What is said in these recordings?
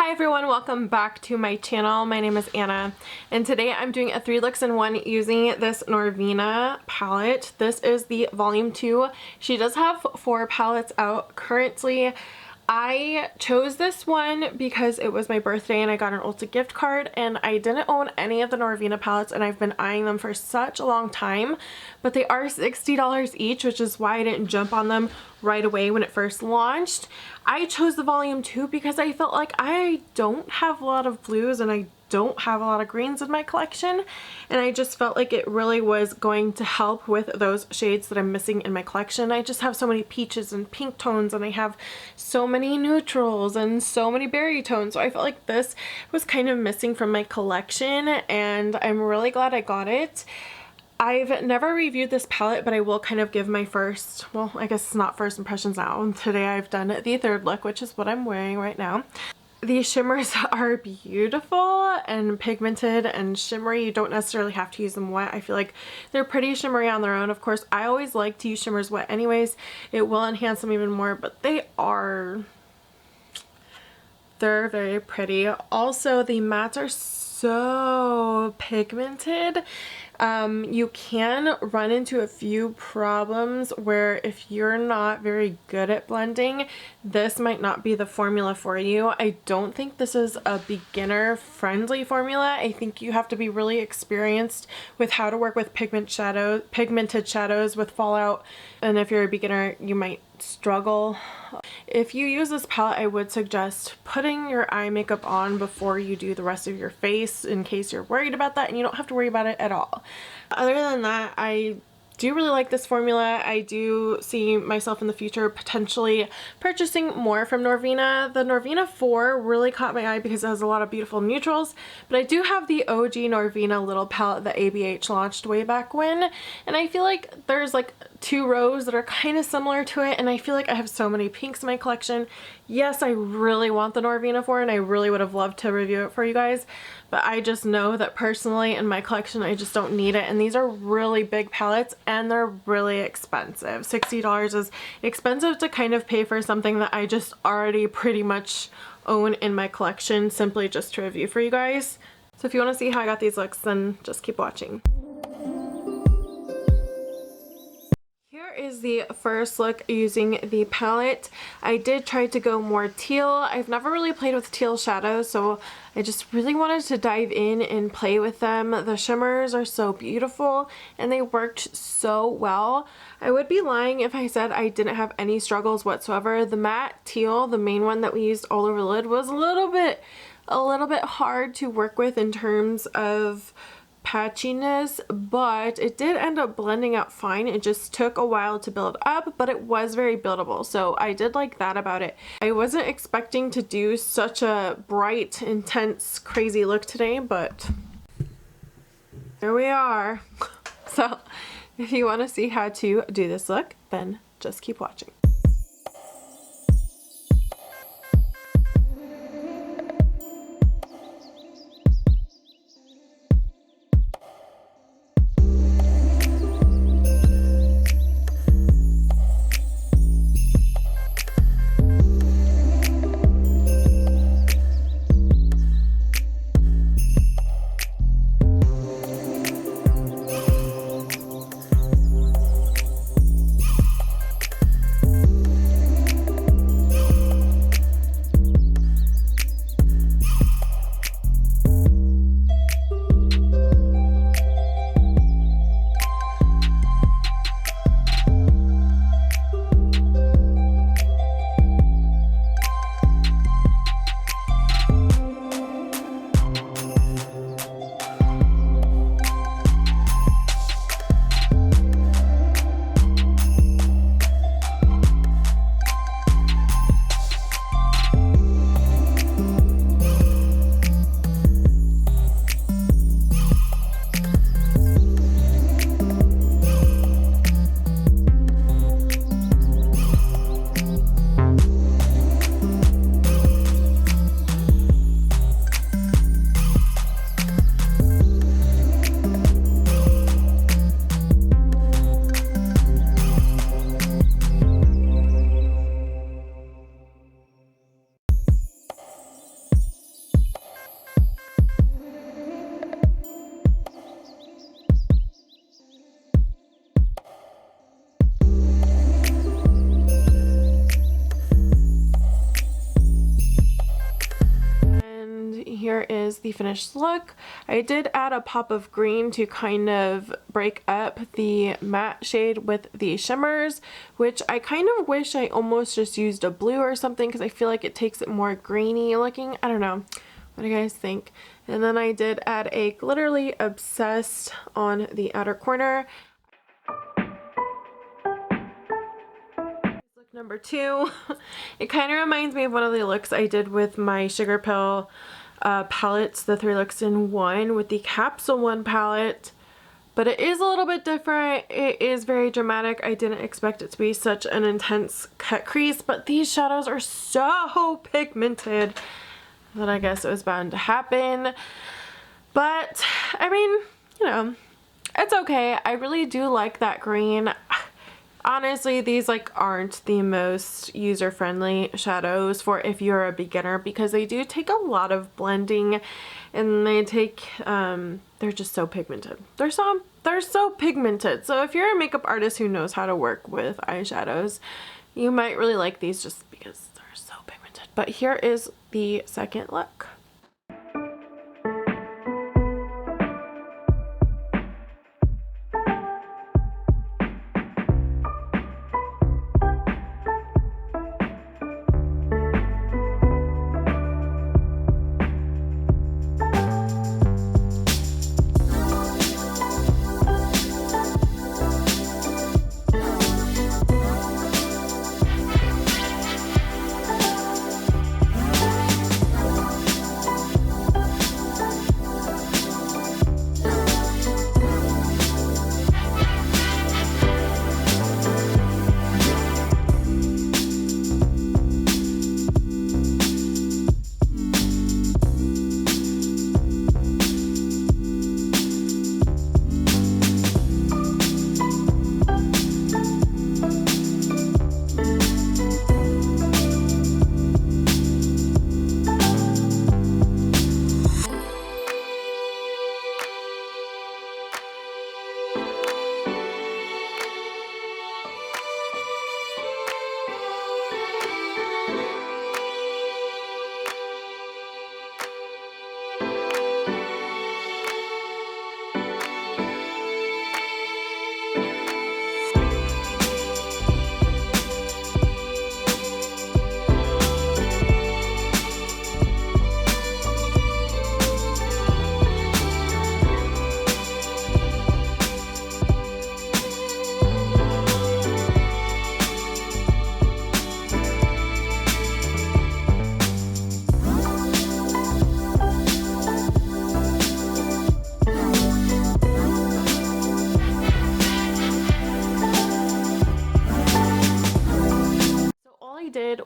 Hi everyone, welcome back to my channel. My name is Anna and today I'm doing a 3 looks in 1 using this Norvina palette. This is the volume 2. She does have 4 palettes out currently. I chose this one because it was my birthday and I got an Ulta gift card, and I didn't own any of the Norvina palettes and I've been eyeing them for such a long time, but they are $60 each, which is why I didn't jump on them right away when it first launched. I chose the volume 2 because I felt like I don't have a lot of blues and I don't have a lot of greens in my collection, and I just felt like it really was going to help with those shades that I'm missing in my collection. I just have so many peaches and pink tones, and I have so many neutrals and so many berry tones, so I felt like this was kind of missing from my collection, and I'm really glad I got it. I've never reviewed this palette, but I will kind of give my first, well, I guess it's not first impressions now. Today I've done the third look, which is what I'm wearing right now. These shimmers are beautiful and pigmented and shimmery. You don't necessarily have to use them wet. I feel like they're pretty shimmery on their own. Of course, I always like to use shimmers wet anyways. It will enhance them even more, but they're very pretty. Also, the mattes are so pigmented. You can run into a few problems where if you're not very good at blending, this might not be the formula for you. I don't think this is a beginner friendly formula. I think you have to be really experienced with how to work with pigmented shadows with fallout, and if you're a beginner you might struggle. If you use this palette, I would suggest putting your eye makeup on before you do the rest of your face in case you're worried about that, and you don't have to worry about it at all. Other than that, I do really like this formula. I do see myself in the future potentially purchasing more from Norvina. The Norvina 4 really caught my eye because it has a lot of beautiful neutrals, but I do have the OG Norvina little palette that ABH launched way back when, and I feel like there's like 2 rows that are kind of similar to it, and I feel like I have so many pinks in my collection. Yes, I really want the Norvina 4 and I really would have loved to review it for you guys, but I just know that personally in my collection I just don't need it, and these are really big palettes and they're really expensive. $60 is expensive to kind of pay for something that I just already pretty much own in my collection simply just to review for you guys. So if you want to see how I got these looks, then just keep watching. Here is the first look using the palette. I did try to go more teal. I've never really played with teal shadows, so I just really wanted to dive in and play with them. The shimmers are so beautiful and they worked so well. I would be lying if I said I didn't have any struggles whatsoever. The matte teal, the main one that we used all over the lid, was a little bit hard to work with in terms of patchiness, but it did end up blending out fine. It just took a while to build up, but it was very buildable, so I did like that about it. I wasn't expecting to do such a bright, intense, crazy look today, but here we are. So if you want to see how to do this look, then just keep watching. is the finished look. I did add a pop of green to kind of break up the matte shade with the shimmers, which I kind of wish I almost just used a blue or something because I feel like it takes it more greeny looking. I don't know. What do you guys think? And then I did add a Glitterly Obsessed on the outer corner. Look number 2. It kind of reminds me of one of the looks I did with my Sugar Pill palettes, the 3 looks in 1 with the Capsule 1 palette. But it is a little bit different. It is very dramatic. I didn't expect it to be such an intense cut crease, but these shadows are so pigmented that I guess it was bound to happen. But I mean, you know, it's okay. I really do like that green. Honestly, these like aren't the most user-friendly shadows for if you're a beginner because they do take a lot of blending and they take they're just so pigmented. They're so pigmented. So if you're a makeup artist who knows how to work with eyeshadows, you might really like these just because they're so pigmented. But here is the second look.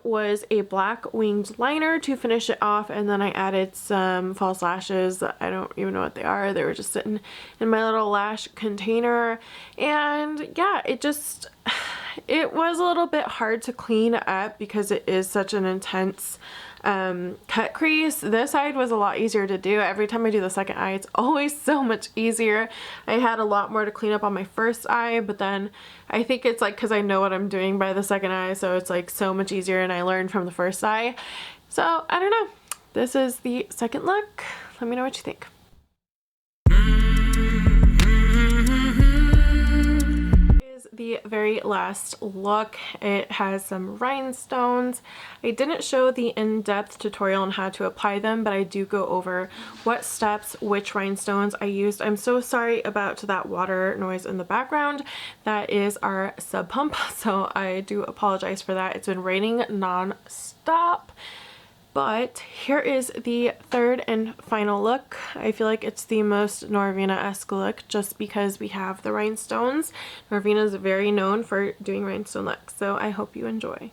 Was a black winged liner to finish it off, and then I added some false lashes. I don't even know what they are. They were just sitting in my little lash container, and yeah, it was a little bit hard to clean up because it is such an intense cut crease. This side was a lot easier to do. Every time I do the second eye, it's always so much easier. I had a lot more to clean up on my first eye, but then I think it's like because I know what I'm doing by the second eye, so it's like so much easier and I learned from the first eye. So I don't know. This is the second look. Let me know what you think. The very last look, it has some rhinestones. I didn't show the in-depth tutorial on how to apply them, but I do go over what steps, which rhinestones I used. I'm so sorry about that water noise in the background. That is our sub pump, so I do apologize for that. It's been raining non-stop. But here is the third and final look. I feel like it's the most Norvina-esque look just because we have the rhinestones. Norvina is very known for doing rhinestone looks, so I hope you enjoy.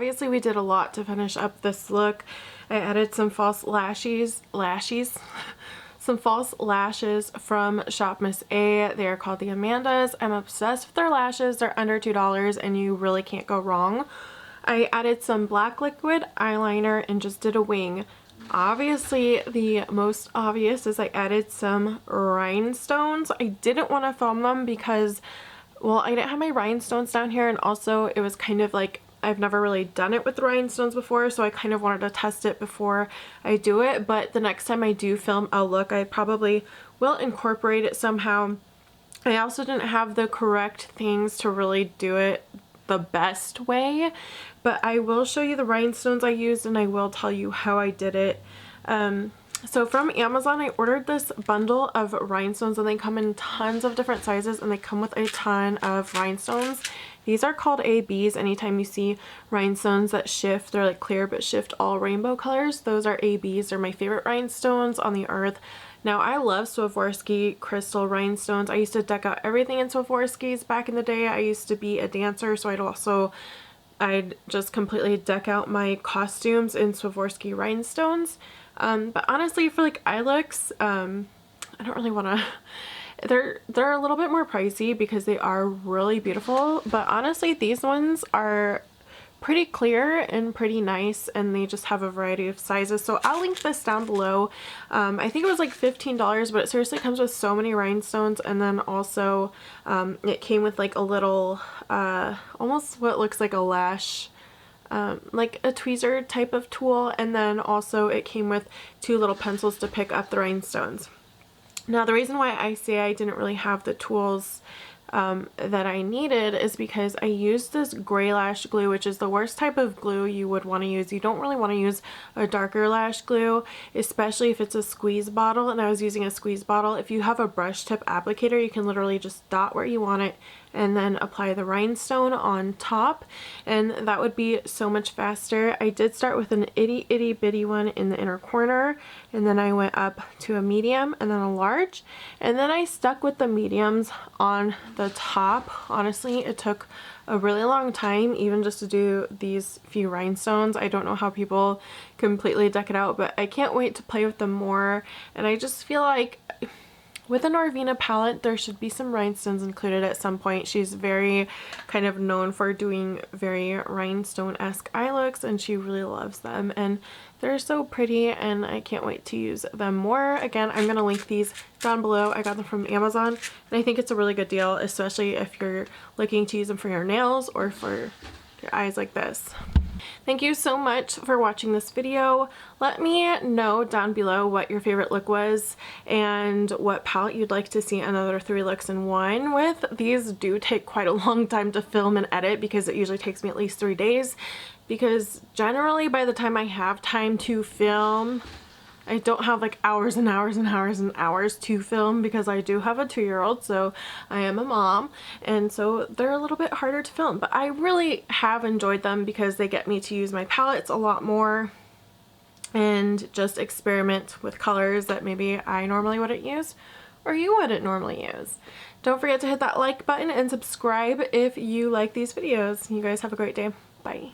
obviously we did a lot to finish up this look. I added some false some false lashes from Shop Miss A. They are called the Amandas. I'm obsessed with their lashes. They're under $2 and you really can't go wrong. I added some black liquid eyeliner and just did a wing. Obviously, the most obvious is I added some rhinestones. I didn't want to film them because, well, I didn't have my rhinestones down here, and also it was kind of like, I've never really done it with rhinestones before, so I kind of wanted to test it before I do it. But the next time I do film a look, I probably will incorporate it somehow. I also didn't have the correct things to really do it the best way, but I will show you the rhinestones I used and I will tell you how I did it. So from Amazon, I ordered this bundle of rhinestones, and they come in tons of different sizes, and they come with a ton of rhinestones. These are called ABs. Anytime you see rhinestones that shift, they're like clear but shift all rainbow colors, those are ABs. They're my favorite rhinestones on the earth. Now, I love Swarovski crystal rhinestones. I used to deck out everything in Swarovskis back in the day. I used to be a dancer, so I'd just completely deck out my costumes in Swarovski rhinestones. But honestly, for like eye looks, I don't really want to... They're a little bit more pricey because they are really beautiful, but honestly, these ones are pretty clear and pretty nice, and they just have a variety of sizes. So I'll link this down below. I think it was like $15, but it seriously comes with so many rhinestones, and then also it came with like a little almost what looks like a lash, like a tweezer type of tool, and then also it came with 2 little pencils to pick up the rhinestones. Now, the reason why I say I didn't really have the tools that I needed is because I used this gray lash glue, which is the worst type of glue you would want to use. You don't really want to use a darker lash glue, especially if it's a squeeze bottle, and I was using a squeeze bottle. If you have a brush tip applicator, you can literally just dot where you want it and then apply the rhinestone on top, and that would be so much faster. I did start with an itty bitty one in the inner corner, and then I went up to a medium and then a large, and then I stuck with the mediums on the top. Honestly, it took a really long time even just to do these few rhinestones. I don't know how people completely deck it out, but I can't wait to play with them more, and I just feel like with a Norvina palette, there should be some rhinestones included at some point. She's very kind of known for doing very rhinestone-esque eye looks, and she really loves them, and they're so pretty, and I can't wait to use them more. Again, I'm going to link these down below. I got them from Amazon, and I think it's a really good deal, especially if you're looking to use them for your nails or for your eyes like this. Thank you so much for watching this video. Let me know down below what your favorite look was and what palette you'd like to see another 3 looks in 1 with. These do take quite a long time to film and edit because it usually takes me at least 3 days, because generally by the time I have time to film, I don't have like hours and hours and hours and hours to film because I do have a 2-year-old, so I am a mom, and so they're a little bit harder to film. But I really have enjoyed them because they get me to use my palettes a lot more and just experiment with colors that maybe I normally wouldn't use or you wouldn't normally use. Don't forget to hit that like button and subscribe if you like these videos. You guys have a great day. Bye.